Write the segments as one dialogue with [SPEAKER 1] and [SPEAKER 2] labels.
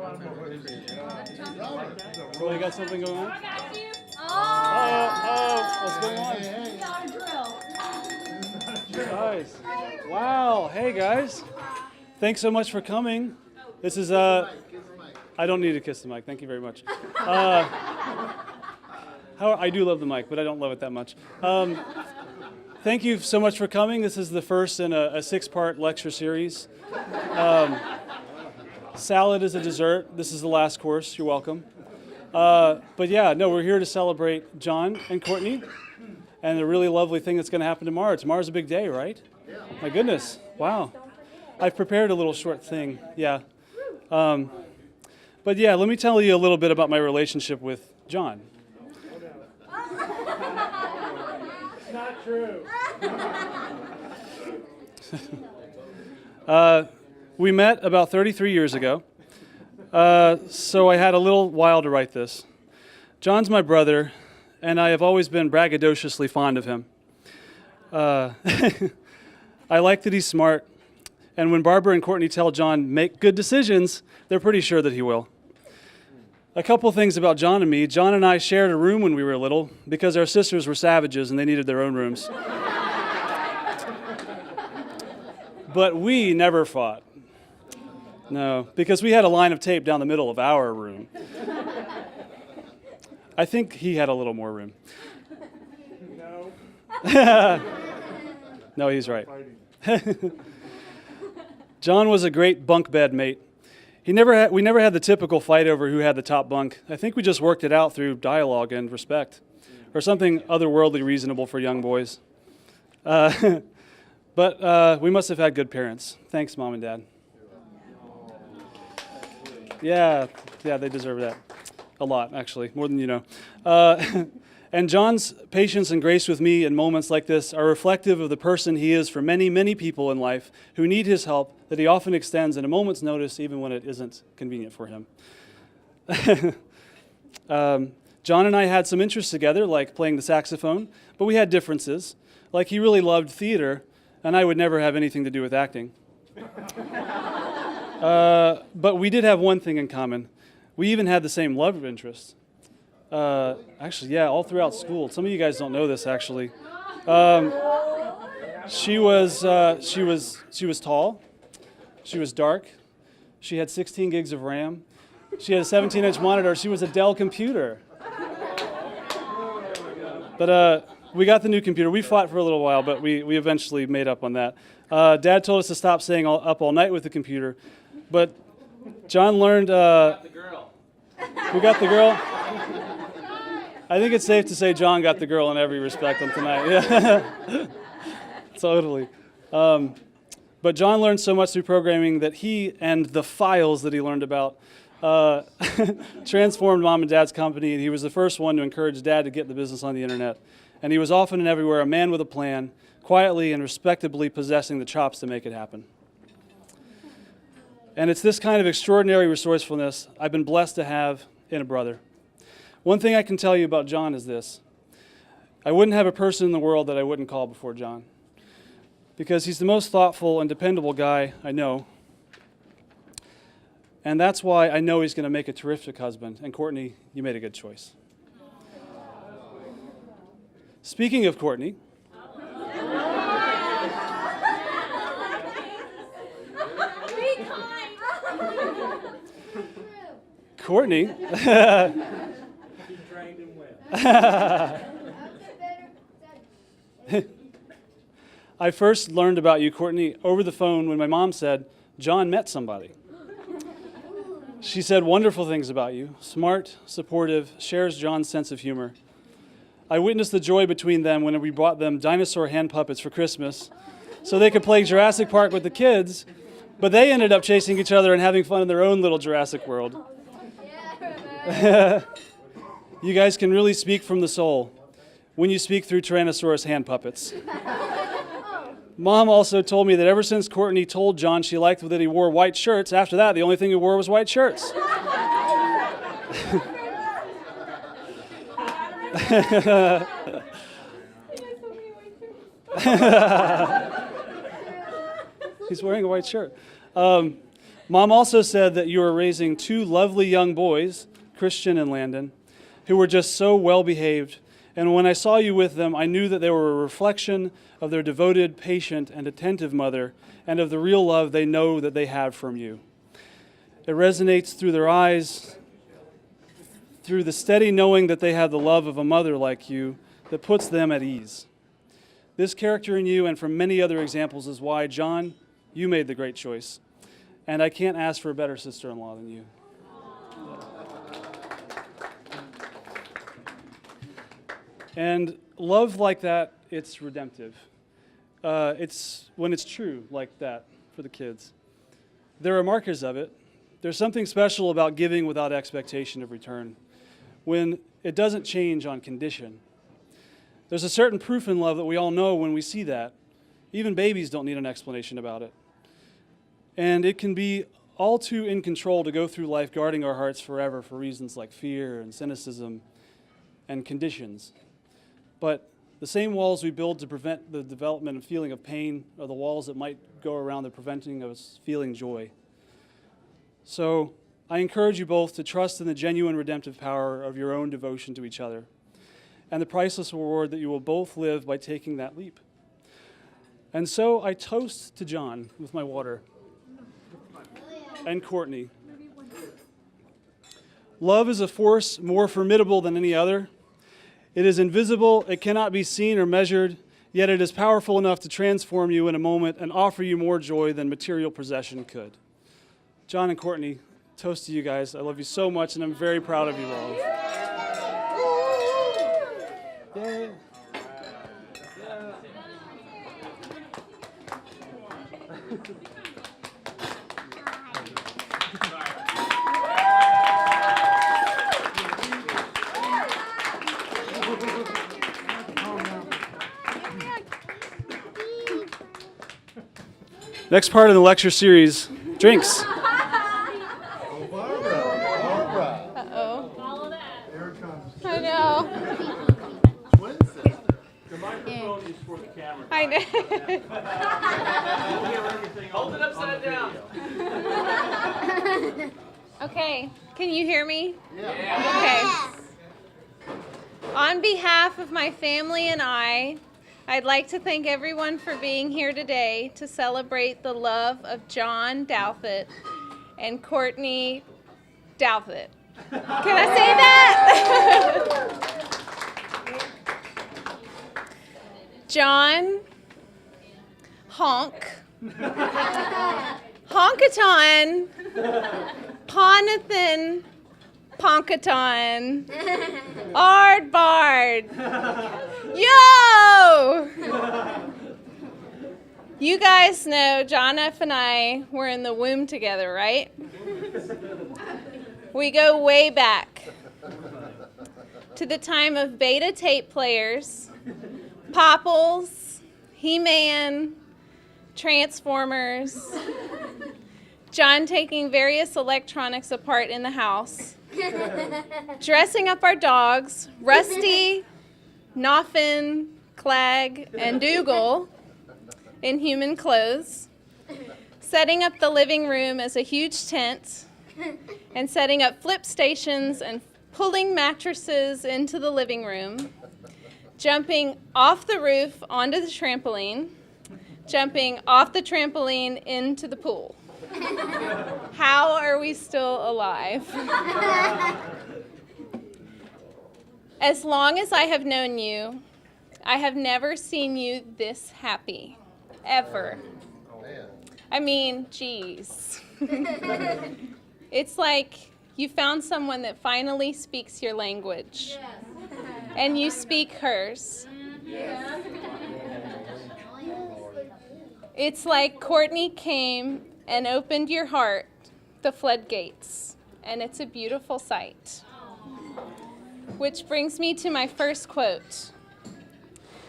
[SPEAKER 1] You got something going on?
[SPEAKER 2] I got you.
[SPEAKER 1] What's going on? Guys, wow, hey guys. Thanks so much for coming. This is, I don't need to kiss the mic, thank you very much. I do love the mic, but I don't love it that much. Thank you so much for coming. This is the first in a 6-part lecture series. Salad is a dessert. This is the last course. You're welcome. But yeah, no, we're here to celebrate John and Courtney and the really lovely thing that's going to happen tomorrow. Tomorrow's a big day, right? My goodness. Wow. I've prepared a little short thing. Yeah. But yeah, let me tell you a little bit about my relationship with John. It's not true. We met about 33 years ago, so I had a little while to write this. John's my brother, and I have always been braggadociously fond of him. I like that he's smart, and when Barbara and Courtney tell John, make good decisions, they're pretty sure that he will. A couple things about John and me. John and I shared a room when we were little because our sisters were savages and they needed their own rooms. But we never fought. No, because we had a line of tape down the middle of our room. I think he had a little more room. No. No, he's right. John was a great bunk bed mate. We never had the typical fight over who had the top bunk. I think we just worked it out through dialogue and respect, or something otherworldly reasonable for young boys. But we must have had good parents. Thanks, Mom and Dad. Yeah, they deserve that. A lot, actually, more than you know. And John's patience and grace with me in moments like this are reflective of the person he is for many, many people in life who need his help that he often extends at a moment's notice, even when it isn't convenient for him. John and I had some interests together, like playing the saxophone, but we had differences. Like he really loved theater, and I would never have anything to do with acting. But we did have one thing in common. We even had the same love interest. Actually, yeah, all throughout school. Some of you guys don't know this, actually. She was tall. She was dark. She had 16 gigs of RAM. She had a 17-inch monitor. She was a Dell computer. But we got the new computer. We fought for a little while, but we eventually made up on that. Dad told us to stop staying up all night with the computer, but John learned. We got the girl. I think it's safe to say John got the girl in every respect on tonight. Yeah. Totally. But John learned so much through programming that he and the files that he learned about transformed Mom and Dad's company, and he was the first one to encourage Dad to get the business on the internet. And he was often and everywhere a man with a plan, quietly and respectably possessing the chops to make it happen. And it's this kind of extraordinary resourcefulness I've been blessed to have in a brother. One thing I can tell you about John is this. I wouldn't have a person in the world that I wouldn't call before John, because he's the most thoughtful and dependable guy I know. And that's why I know he's going to make a terrific husband. And Courtney, you made a good choice. Speaking of Courtney, Courtney, I first learned about you, Courtney, over the phone when my mom said, John met somebody. She said wonderful things about you, smart, supportive, shares John's sense of humor. I witnessed the joy between them when we bought them dinosaur hand puppets for Christmas so they could play Jurassic Park with the kids, but they ended up chasing each other and having fun in their own little Jurassic world. You guys can really speak from the soul when you speak through Tyrannosaurus hand puppets. Mom also told me that ever since Courtney told John she liked that he wore white shirts, after that, the only thing he wore was white shirts. He's wearing a white shirt. Mom also said that you are raising two lovely young boys, Christian and Landon, who were just so well behaved. And when I saw you with them, I knew that they were a reflection of their devoted, patient, and attentive mother, and of the real love they know that they have from you. It resonates through their eyes, through the steady knowing that they have the love of a mother like you that puts them at ease. This character in you and from many other examples is why, John, you made the great choice. And I can't ask for a better sister-in-law than you. And love like that, it's redemptive. It's when it's true like that for the kids. There are markers of it. There's something special about giving without expectation of return, when it doesn't change on condition. There's a certain proof in love that we all know when we see that. Even babies don't need an explanation about it. And it can be all too in control to go through life guarding our hearts forever for reasons like fear and cynicism and conditions. But the same walls we build to prevent the development and feeling of pain are the walls that might go around the preventing of us feeling joy. So I encourage you both to trust in the genuine redemptive power of your own devotion to each other and the priceless reward that you will both live by taking that leap. And so I toast to John with my water and Courtney. Love is a force more formidable than any other. It is invisible, it cannot be seen or measured, yet it is powerful enough to transform you in a moment and offer you more joy than material possession could. John and Courtney, toast to you guys. I love you so much, and I'm very proud of you all. Yay. Next part of the lecture series, drinks.
[SPEAKER 2] Uh-oh. Follow that. Here it comes. I know.
[SPEAKER 3] Twin sister.
[SPEAKER 1] The microphone is for the camera.
[SPEAKER 2] I know.
[SPEAKER 1] Hold it upside down.
[SPEAKER 2] Okay, can you hear me?
[SPEAKER 3] Yeah.
[SPEAKER 2] Okay. On behalf of my family and I'd like to thank everyone for being here today to celebrate the love of John Douthat and Courtney Douthat. Can I say that? John, honk, honkaton, Ponathan, Ponkaton, Ardbard, yo! You guys know John F. and I were in the womb together, right? We go way back to the time of beta tape players, Popples, He-Man, Transformers, John taking various electronics apart in the house, dressing up our dogs, Rusty, Noffin, Clag, and Dougal in human clothes, setting up the living room as a huge tent, and setting up flip stations and pulling mattresses into the living room, jumping off the roof onto the trampoline, jumping off the trampoline into the pool. How are we still alive? As long as I have known you, I have never seen you this happy, ever. I mean, geez. It's like you found someone that finally speaks your language, and you speak hers. It's like Courtney came and opened your heart, the floodgates, and it's a beautiful sight. Which brings me to my first quote.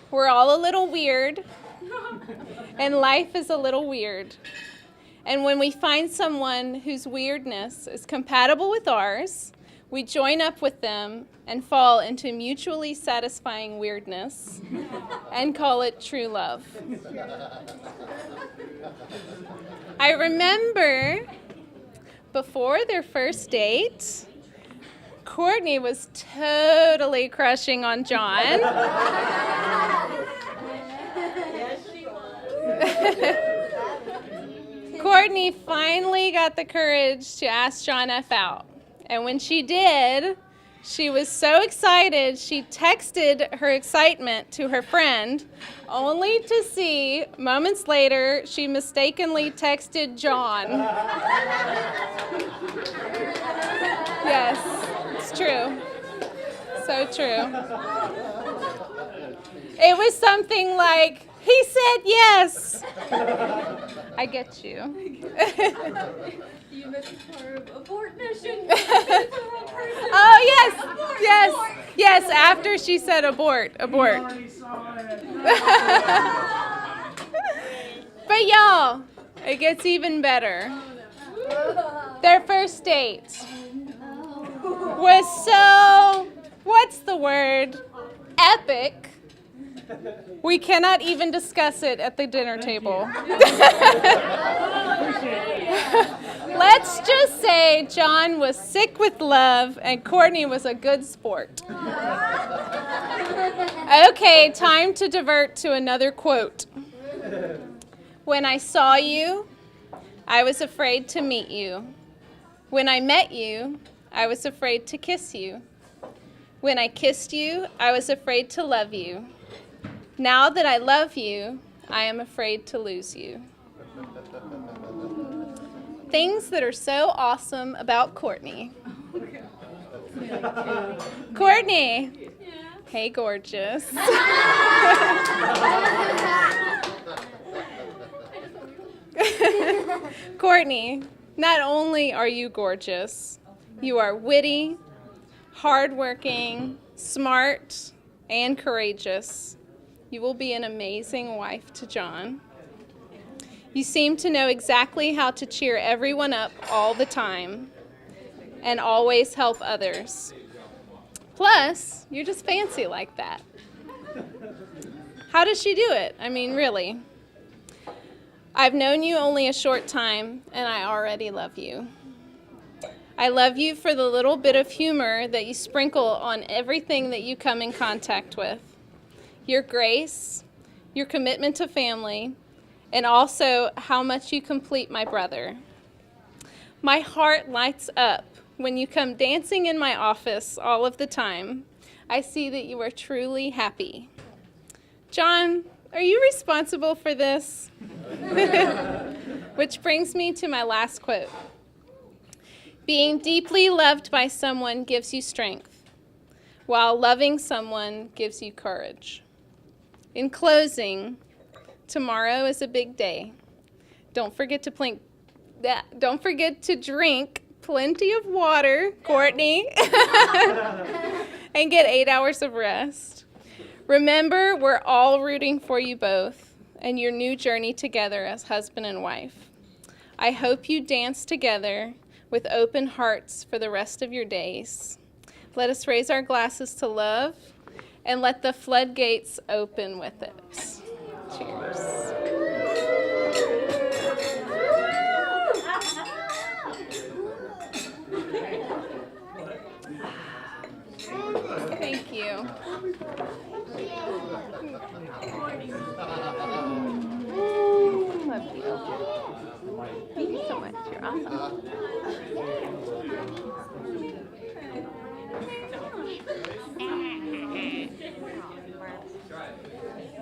[SPEAKER 2] We're all a little weird, and life is a little weird. And when we find someone whose weirdness is compatible with ours, we join up with them and fall into mutually satisfying weirdness and call it true love. I remember before their first date, Courtney was totally crushing on John. Courtney finally got the courage to ask John F. out. And when she did, she was so excited, she texted her excitement to her friend, only to see, moments later, she mistakenly texted John. Yes, it's true. So true. It was something like, he said yes. I get you.
[SPEAKER 4] You missed part of abort mission.
[SPEAKER 2] Oh, yes, yes, yes, after she said abort. But y'all, it gets even better. Their first date was so, what's the word? Epic. We cannot even discuss it at the dinner table. Let's just say John was sick with love and Courtney was a good sport. Okay, time to divert to another quote. When I saw you, I was afraid to meet you. When I met you, I was afraid to kiss you. When I kissed you, I was afraid to love you. Now that I love you, I am afraid to lose you. Things that are so awesome about Courtney. Courtney.
[SPEAKER 4] Yeah.
[SPEAKER 2] Hey, gorgeous. Courtney, not only are you gorgeous, you are witty, hardworking, smart, and courageous. You will be an amazing wife to John. You seem to know exactly how to cheer everyone up all the time and always help others. Plus, you're just fancy like that. How does she do it? I mean, really. I've known you only a short time, and I already love you. I love you for the little bit of humor that you sprinkle on everything that you come in contact with. Your grace, your commitment to family, and also how much you complete my brother. My heart lights up when you come dancing in my office all of the time. I see that you are truly happy. John, are you responsible for this? Which brings me to my last quote. Being deeply loved by someone gives you strength, while loving someone gives you courage. In closing, tomorrow is a big day. Don't forget to drink plenty of water, Courtney, and get 8 hours of rest. Remember, we're all rooting for you both and your new journey together as husband and wife. I hope you dance together with open hearts for the rest of your days. Let us raise our glasses to love and let the floodgates open with it. Cheers. Thank you. Love you. Thank you so much. You're awesome.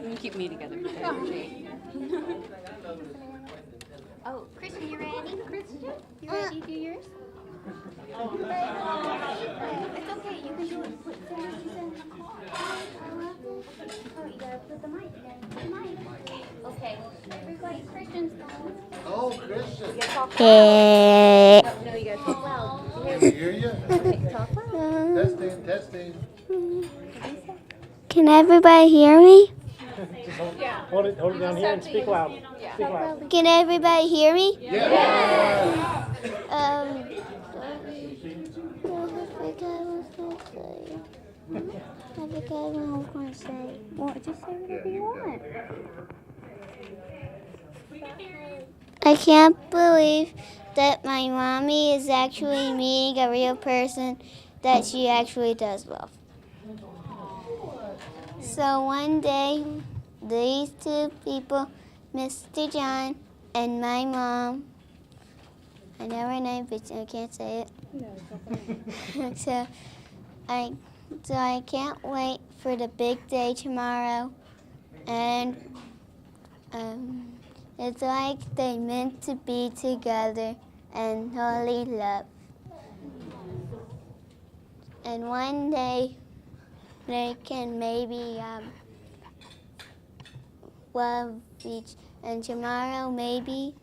[SPEAKER 4] You keep me together.
[SPEAKER 5] Oh, Christian, you ready? Christian, you ready to do yours? It's okay, you can do it. Put the mic in the car. Oh, you gotta put the mic in the mic. Okay, everybody, Christian's going.
[SPEAKER 3] Oh, Christian.
[SPEAKER 5] No, you gotta talk loud.
[SPEAKER 3] Can you hear you?
[SPEAKER 5] Okay, talk loud.
[SPEAKER 3] Testing.
[SPEAKER 6] Can everybody hear me?
[SPEAKER 7] Hold it down here and speak loud. Speak loud.
[SPEAKER 6] Can everybody hear me?
[SPEAKER 3] Yeah.
[SPEAKER 6] I forgot what I was going to say.
[SPEAKER 5] Well, just say whatever you want.
[SPEAKER 6] I can't believe that my mommy is actually meeting a real person that she actually does love. So one day, these two people, Mr. John and my mom, I know her name, but I can't say it. so I can't wait for the big day tomorrow, and it's like they meant to be together and holy love. And one day they can maybe love each, and tomorrow maybe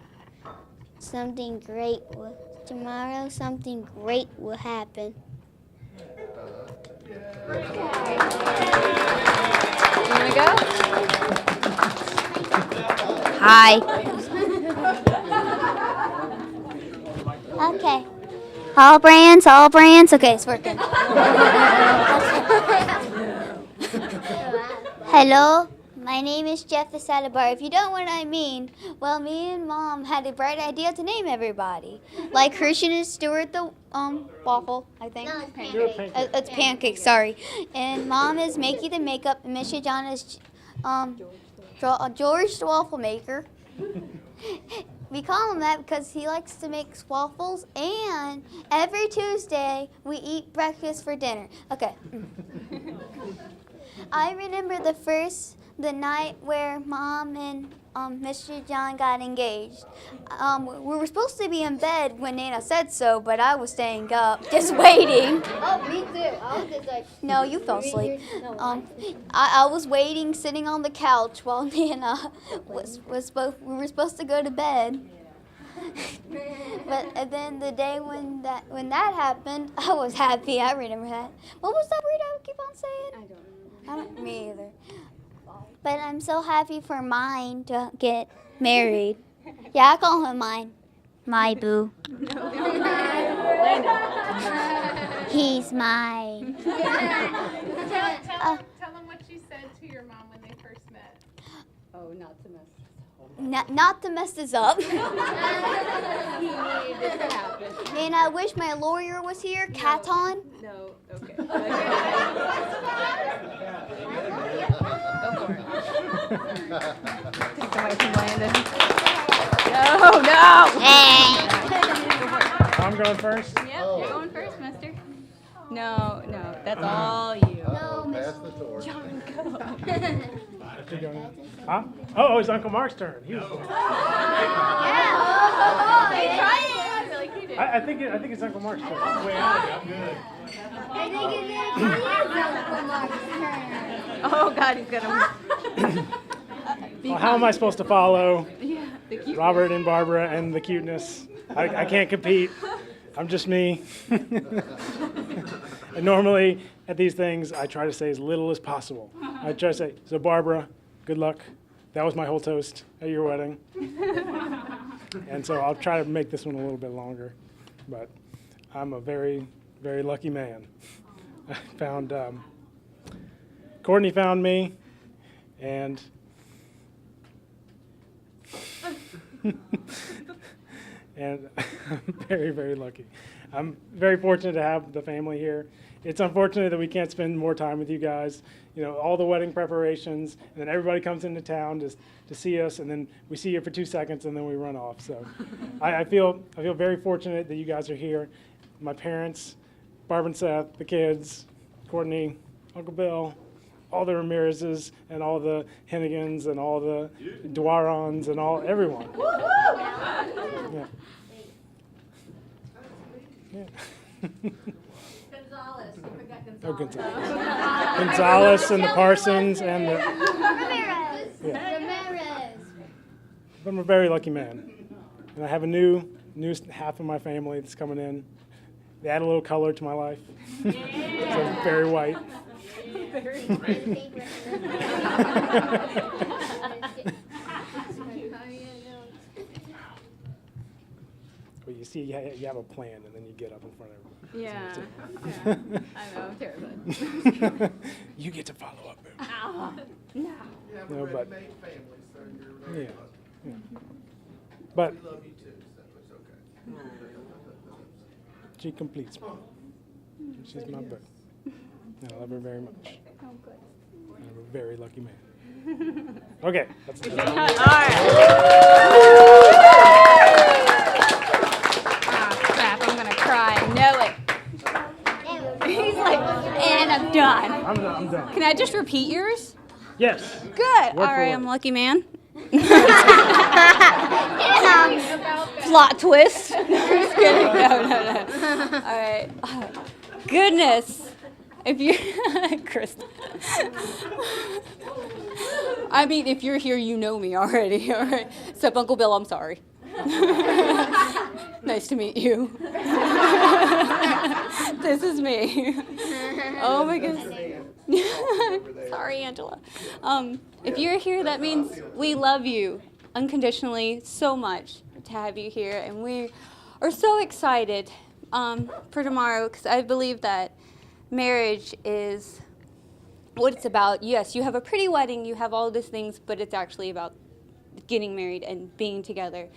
[SPEAKER 6] something great will happen.
[SPEAKER 2] You want to go?
[SPEAKER 6] Hi. Okay. All brands. Okay, it's working. Hello, my name is Jeff the Sadabar. If you don't know what I mean, well, me and Mom had a bright idea to name everybody. Like Christian is Stuart the waffle, I think.
[SPEAKER 5] No, it's
[SPEAKER 7] Pancake.
[SPEAKER 6] It's pancake, sorry. And Mom is Makey the makeup, and Mr. John is George the waffle maker. We call him that because he likes to make waffles, and every Tuesday we eat breakfast for dinner. Okay. I remember the night where Mom and Mr. John got engaged. We were supposed to be in bed when Nana said so, but I was staying up, just waiting.
[SPEAKER 5] Oh, me too. I was just like.
[SPEAKER 6] No, you fell asleep. I was waiting, sitting on the couch while Nana we were supposed to go to bed. But then the day when that happened, I was happy. I remember that. What was that word I would keep on saying? I don't. Me either. But I'm so happy for mine to get married. Yeah, I call him mine. My boo. He's mine.
[SPEAKER 2] Tell them what you said to your mom when they first met.
[SPEAKER 4] Oh, not to mess.
[SPEAKER 6] Not to mess this up.
[SPEAKER 4] He needed this to happen.
[SPEAKER 6] And I wish my lawyer was here, Caton.
[SPEAKER 4] No, okay.
[SPEAKER 2] Go for it. Take away from Landon. No.
[SPEAKER 7] I'm going first.
[SPEAKER 4] Yep, you're going first, mister. No, that's all you.
[SPEAKER 3] Uh-oh, pass the torch.
[SPEAKER 7] Huh? Oh, it's Uncle Mark's turn. He was I think it's Uncle Mark's turn. Wait, I'm good.
[SPEAKER 5] I think it is Mark's turn.
[SPEAKER 4] Oh, God, he's gonna.
[SPEAKER 7] Well, how am I supposed to follow
[SPEAKER 4] Yeah, the cute.
[SPEAKER 7] Robert and Barbara and the cuteness? I can't compete. I'm just me. And normally at these things, I try to say as little as possible. I try to say, so Barbara, good luck. That was my whole toast at your wedding. And so I'll try to make this one a little bit longer. But I'm a very, very lucky man. I found, Courtney found me, and and I'm very, very lucky. I'm very fortunate to have the family here. It's unfortunate that we can't spend more time with you guys. You know, all the wedding preparations, and then everybody comes into town to see us, and then we see you for 2 seconds, and then we run off. So I feel very fortunate that you guys are here. My parents, Barb and Seth, the kids, Courtney, Uncle Bill, all the Ramirez's, and all the Hennigans, and all the Dwarons, and everyone. Yeah. Yeah.
[SPEAKER 4] Gonzalez. We forgot Gonzalez.
[SPEAKER 7] Oh, Gonzalez. Gonzalez and the Parsons and the.
[SPEAKER 5] Ramirez.
[SPEAKER 7] Yeah.
[SPEAKER 5] Ramirez.
[SPEAKER 7] I'm a very lucky man, and I have a new half of my family that's coming in. They add a little color to my life. So I'm very white. Well, you see, you have a plan, and then you get up in front of everyone.
[SPEAKER 4] Yeah. I know, I'm terrified.
[SPEAKER 7] You get to follow up, boo.
[SPEAKER 4] No.
[SPEAKER 3] You have a
[SPEAKER 7] No, but-
[SPEAKER 3] ready-made family, so you're ready.
[SPEAKER 7] Yeah. But she completes me. She's my boo. And I love her very much.
[SPEAKER 4] Oh, good.
[SPEAKER 7] I'm a very lucky man. Okay. That's
[SPEAKER 4] All right. Ah, crap, I'm going to cry. I know it. He's like, and I'm done.
[SPEAKER 7] I'm done.
[SPEAKER 4] Can I just repeat yours?
[SPEAKER 7] Yes.
[SPEAKER 4] Good.
[SPEAKER 7] Word
[SPEAKER 4] All
[SPEAKER 7] for
[SPEAKER 4] right,
[SPEAKER 7] word.
[SPEAKER 4] I'm a lucky man. Plot twist. No, just kidding. No. All right. Goodness. If you, Chris. I mean, if you're here, you know me already. All right. Except Uncle Bill, I'm sorry. Nice to meet you. This is me. Oh my goodness. Sorry, Angela. If you're here, that means we love you unconditionally so much to have you here, and we are so excited for tomorrow because I believe that marriage is what it's about. Yes, you have a pretty wedding, you have all these things, but it's actually about getting married and being together,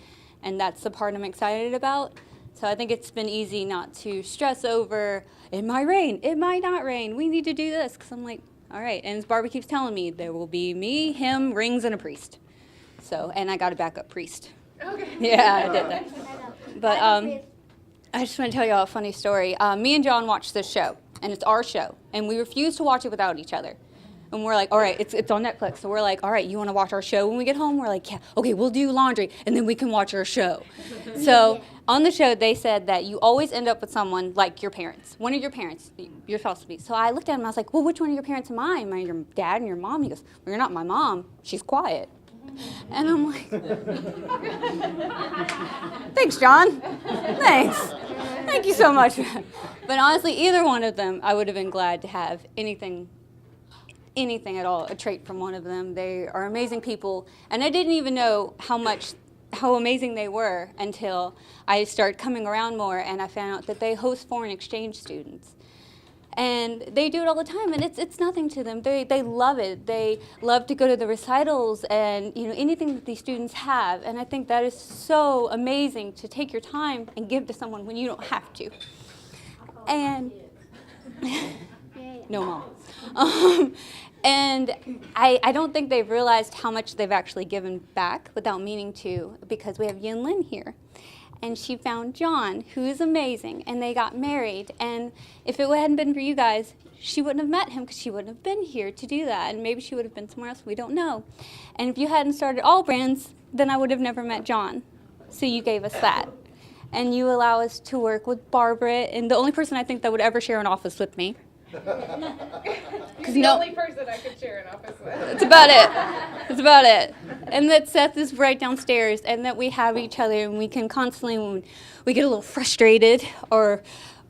[SPEAKER 4] and that's the part I'm excited about. So I think it's been easy not to stress over, it might rain, it might not rain, we need to do this, because I'm like, all right. And as Barbie keeps telling me, there will be me, him, rings, and a priest. So, and I got a backup priest. Okay. Yeah, I did that. But I just want to tell you all a funny story. Me and John watched this show, and it's our show, and we refuse to watch it without each other. And we're like, all right, it's on Netflix. So we're like, all right, you want to watch our show when we get home? We're like, yeah, okay, we'll do laundry, and then we can watch our show. So on the show, they said that you always end up with someone like your parents, one of your parents, you're supposed to be. So I looked at him, and I was like, well, which one of your parents am I? Am I your dad and your mom? He goes, well, you're not my mom. She's quiet. And I'm like, thanks, John. Thanks. Thank you so much. But honestly, either one of them, I would have been glad to have anything at all, a trait from one of them. They are amazing people, and I didn't even know how amazing they were until I started coming around more, and I found out that they host foreign exchange students. And they do it all the time, and it's nothing to them. They love it. They love to go to the recitals and anything that these students have, and I think that is so amazing to take your time and give to someone when you don't have to. And no, Mom. And I don't think they've realized how much they've actually given back without meaning to, because we have Yin Lin here. And she found John, who is amazing, and they got married. And if it hadn't been for you guys, she wouldn't have met him because she wouldn't have been here to do that. And maybe she would have been somewhere else, we don't know. And if you hadn't started All Brands, then I would have never met John. So you gave us that. And you allow us to work with Barbara, and the only person I think that would ever share an office with me.
[SPEAKER 2] He's the only person I could share an office with.
[SPEAKER 4] That's about it. That's about it. And that Seth is right downstairs, and that we have each other, and we can constantly, when we get a little frustrated, or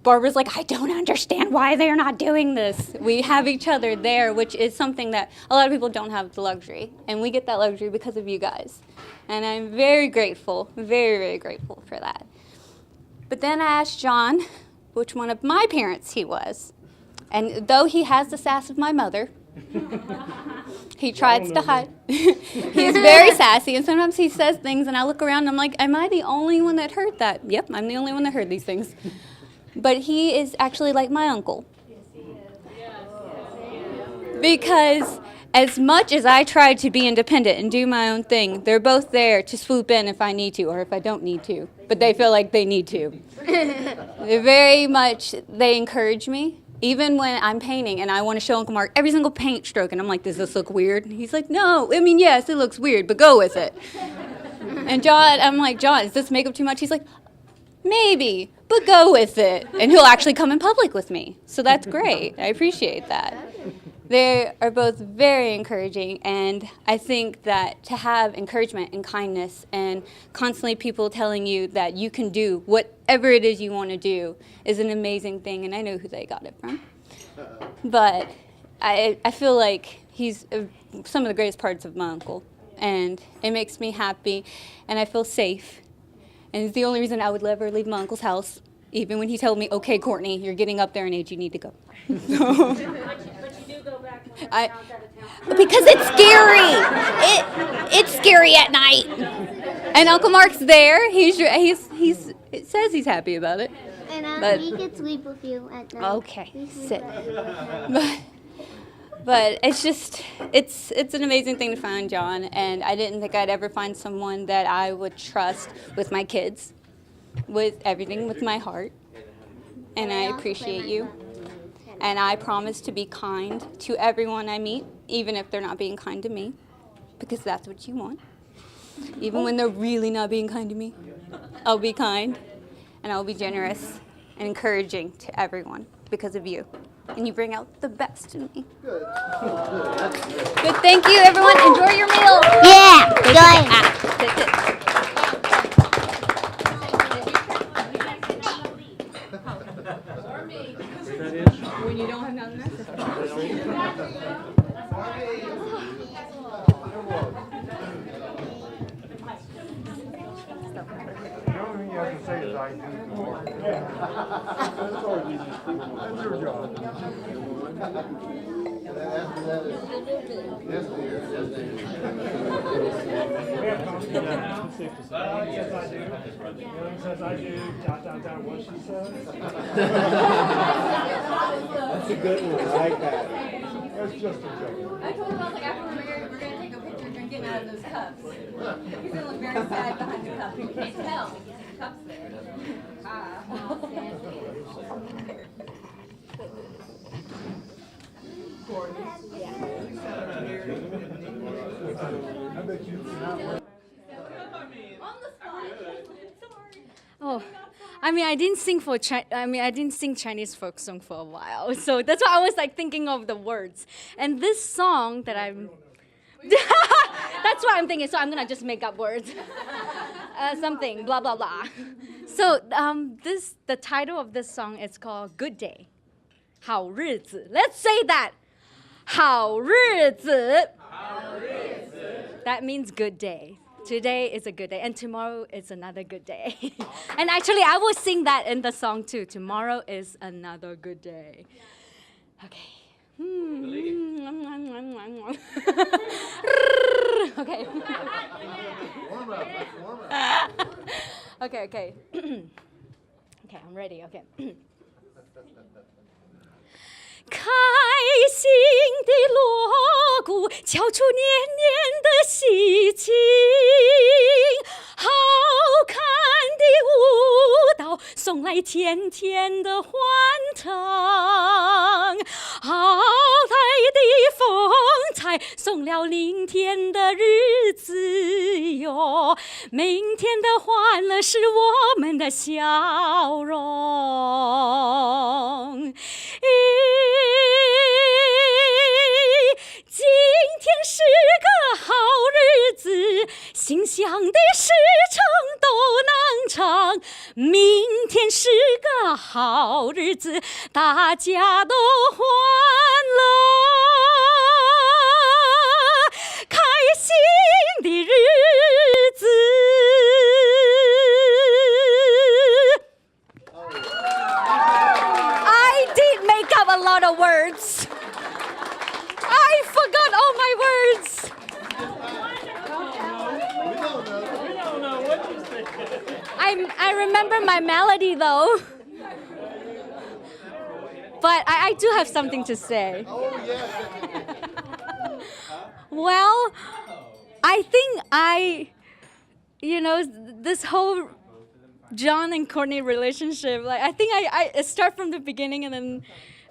[SPEAKER 4] Barbara's like, I don't understand why they're not doing this. We have each other there, which is something that a lot of people don't have the luxury. And we get that luxury because of you guys. And I'm very grateful, very, very grateful for that. But then I asked John which one of my parents he was. And though he has the sass of my mother, he tries to hide. He's very sassy, and sometimes he says things, and I look around, and I'm like, am I the only one that heard that? Yep, I'm the only one that heard these things. But he is actually like my uncle. Because as much as I try to be independent and do my own thing, they're both there to swoop in if I need to or if I don't need to. But they feel like they need to. They encourage me. Even when I'm painting and I want to show Uncle Mark every single paint stroke, and I'm like, does this look weird? And he's like, no, I mean, yes, it looks weird, but go with it. And John, I'm like, John, is this makeup too much? He's like, maybe, but go with it. And he'll actually come in public with me. So that's great. I appreciate that. They are both very encouraging, and I think that to have encouragement and kindness and constantly people telling you that you can do whatever it is you want to do is an amazing thing, and I know who they got it from. But I feel like he's some of the greatest parts of my uncle, and it makes me happy, and I feel safe. And it's the only reason I would ever leave my uncle's house, even when he told me, okay, Courtney, you're getting up there in age, you need to go. So,
[SPEAKER 6] because it's scary. It's scary at night.
[SPEAKER 4] And Uncle Mark's there. It says he's happy about it.
[SPEAKER 6] And
[SPEAKER 4] But-
[SPEAKER 6] he can sleep with you at night.
[SPEAKER 4] Okay, sit. But it's just, it's an amazing thing to find John, and I didn't think I'd ever find someone that I would trust with my kids, with everything, with my heart. And I appreciate you. And I promise to be kind to everyone I meet, even if they're not being kind to me, because that's what you want. Even when they're really not being kind to me, I'll be kind, and I'll be generous and encouraging to everyone because of you. And you bring out the best in me. Good. Thank you, everyone. Enjoy your meal.
[SPEAKER 6] Yeah, good.
[SPEAKER 4] Sit. When you don't have nothing else.
[SPEAKER 8] The only thing you have to say is I do. That's your job.
[SPEAKER 3] And then after that is, yes, dear, yes, dear.
[SPEAKER 7] Says I do. Ellen says I do. What she says.
[SPEAKER 8] That's a good one. I like that. That's just a joke.
[SPEAKER 4] I told him, I was like, after we're married, we're going to take a picture drinking out of those cups. He's going to look very sad behind the cup. You can't tell. The cup's there.
[SPEAKER 8] I bet you
[SPEAKER 9] Oh, I mean, I didn't sing Chinese folk song for a while, so that's why I was like thinking of the words. And this song that I'm, that's what I'm thinking. So I'm gonna just make up words, something blah blah blah. So the title of this song is called "Good Day," 好日子. Let's say that. 好日子. That means good day. Today is a good day, and tomorrow is another good day. And actually, I will sing that in the song too. Tomorrow is another good day. Okay. Okay.
[SPEAKER 3] Warm up, let's warm up.
[SPEAKER 9] Okay. Okay, I'm ready. Okay. 开心的锣鼓敲出年年的喜庆，好看的舞蹈送来甜甜的欢腾，好来的风采送了明天的日子哟，明天的欢乐是我们的笑容。今天是个好日子，心想的事成都能成。明天是个好日子，大家都欢乐，开心的日子。I did make up a lot of words. I forgot all my words.
[SPEAKER 3] We don't know what you said.
[SPEAKER 9] I remember my melody though. But I do have something to say.
[SPEAKER 3] Oh, yes.
[SPEAKER 9] Well, I think this whole John and Courtney relationship, like I think I start from the beginning, and then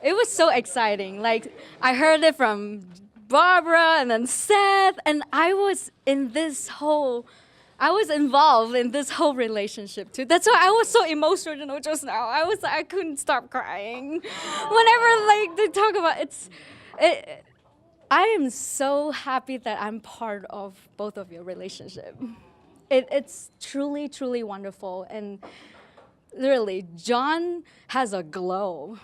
[SPEAKER 9] it was so exciting. Like I heard it from Barbara and then Seth, and I was involved in this whole relationship too. That's why I was so emotional just now. I couldn't stop crying whenever like they talk about it. I am so happy that I'm part of both of your relationship. It's truly, truly wonderful. And really, John has a glow.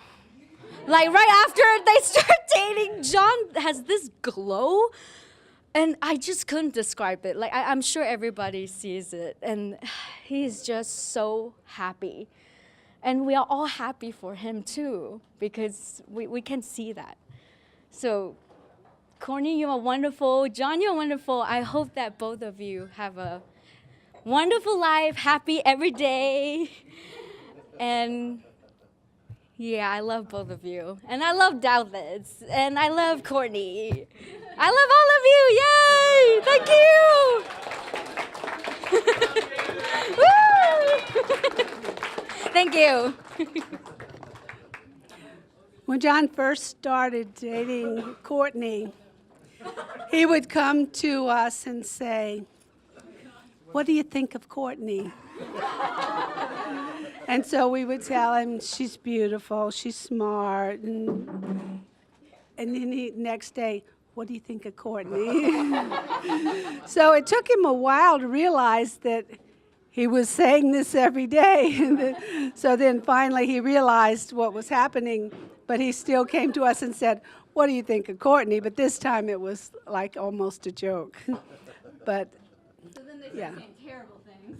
[SPEAKER 9] Like right after they start dating, John has this glow. And I just couldn't describe it. Like I'm sure everybody sees it. And he's just so happy. And we are all happy for him too, because we can see that. So Courtney, you are wonderful. John, you're wonderful. I hope that both of you have a wonderful life, happy every day. And yeah, I love both of you. And I love Douthat. And I love Courtney. I love all of you. Yay! Thank you. Woo! Thank you.
[SPEAKER 10] When John first started dating Courtney, he would come to us and say, "What do you think of Courtney?" And so we would tell him, "She's beautiful, she's smart." And then next day, "What do you think of Courtney?" So it took him a while to realize that he was saying this every day. So then finally he realized what was happening, but he still came to us and said, "What do you think of Courtney?" But this time it was like almost a joke. But
[SPEAKER 4] So then they
[SPEAKER 10] yeah.
[SPEAKER 4] saying terrible things.